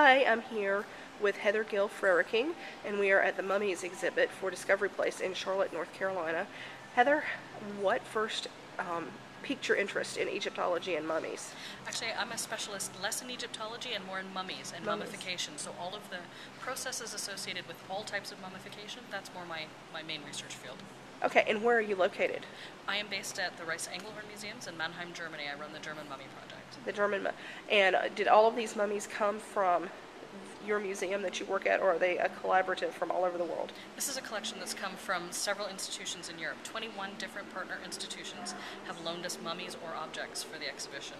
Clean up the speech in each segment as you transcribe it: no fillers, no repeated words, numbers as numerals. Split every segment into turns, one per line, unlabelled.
Hi, I'm here with Heather Gill-Frerking, and we are at the Mummies exhibit for Discovery Place in Charlotte, North Carolina. Heather, what first piqued your interest in Egyptology and mummies?
Actually, I'm a specialist less in Egyptology and more in mummies and mummification. So all of the processes associated with all types of mummification, that's more my main research field.
Okay, and where are you located?
I am based at the Reiss-Engelhorn museums in Mannheim, Germany. I run the German Mummy Project.
The and did all of these mummies come from your museum that you work at, or are they a collaborative from all over the world?
This is a collection that's come from several institutions in Europe. 21 different partner institutions have loaned us mummies or objects for the exhibition.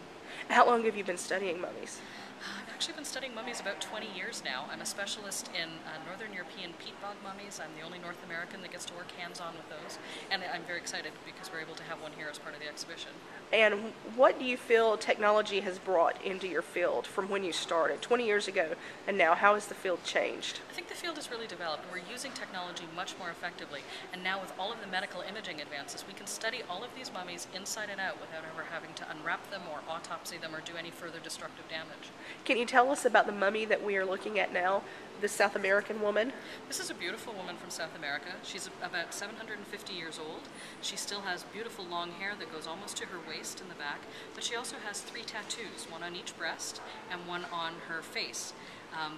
How long have you been studying mummies?
I've actually been studying mummies about 20 years now. I'm a specialist in Northern European peat bog mummies. I'm the only North American that gets to work hands-on with those. And I'm very excited because we're able to have one here as part of the exhibition.
And what do you feel technology has brought into your field from when you started 20 years ago and now? How has the field changed?
I think the field has really developed. We're using technology much more effectively. And now with all of the medical imaging advances, we can study all of these mummies inside and out without ever having to unwrap them or autopsy them or do any further destructive damage.
Can you tell us about the mummy that we are looking at now, the South American woman?
This is a beautiful woman from South America. She's about 750 years old. She still has beautiful long hair that goes almost to her waist in the back, but she also has 3 tattoos, one on each breast and one on her face.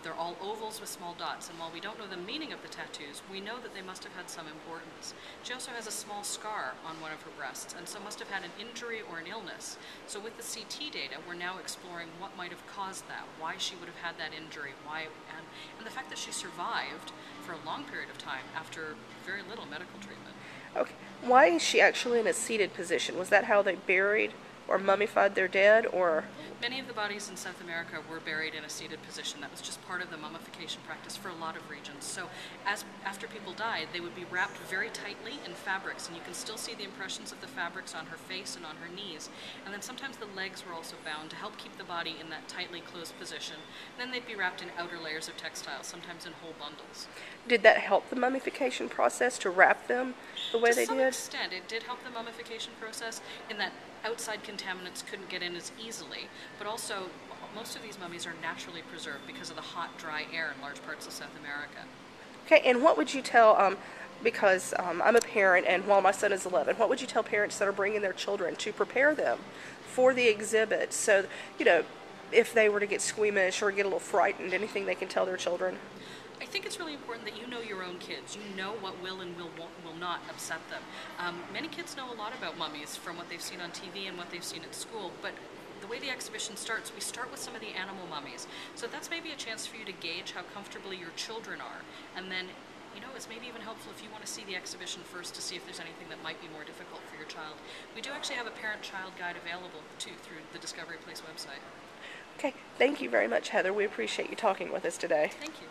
They're all ovals with small dots, and while we don't know the meaning of the tattoos, we know that they must have had some importance. She also has a small scar on one of her breasts, and so must have had an injury or an illness. So with the CT data, we're now exploring what might have caused that, why she would have had that injury, and the fact that she survived for a long period of time after very little medical treatment.
Okay, why is she actually in a seated position? Was that how they buried or mummified their dead, or?
Many of the bodies in South America were buried in a seated position. That was just part of the mummification practice for a lot of regions. So after people died, they would be wrapped very tightly in fabrics, and you can still see the impressions of the fabrics on her face and on her knees. And then sometimes the legs were also bound to help keep the body in that tightly closed position. And then they'd be wrapped in outer layers of textiles, sometimes in whole bundles.
Did that help the mummification process to wrap them the way they did?
To some extent, it did help the mummification process in that outside contaminants couldn't get in as easily, but also most of these mummies are naturally preserved because of the hot, dry air in large parts of South America.
Okay, and what would you tell, because I'm a parent and while my son is 11, what would you tell parents that are bringing their children to prepare them for the exhibit so, if they were to get squeamish or get a little frightened, anything they can tell their children?
I think it's really important that you know your own kids. You know what will and will not upset them. Many kids know a lot about mummies from what they've seen on TV and what they've seen at school, but the way the exhibition starts, we start with some of the animal mummies. So that's maybe a chance for you to gauge how comfortable your children are. And then, it's maybe even helpful if you want to see the exhibition first to see if there's anything that might be more difficult for your child. We do actually have a parent-child guide available, too, through the Discovery Place website.
Okay, thank you very much, Heather. We appreciate you talking with us today.
Thank you.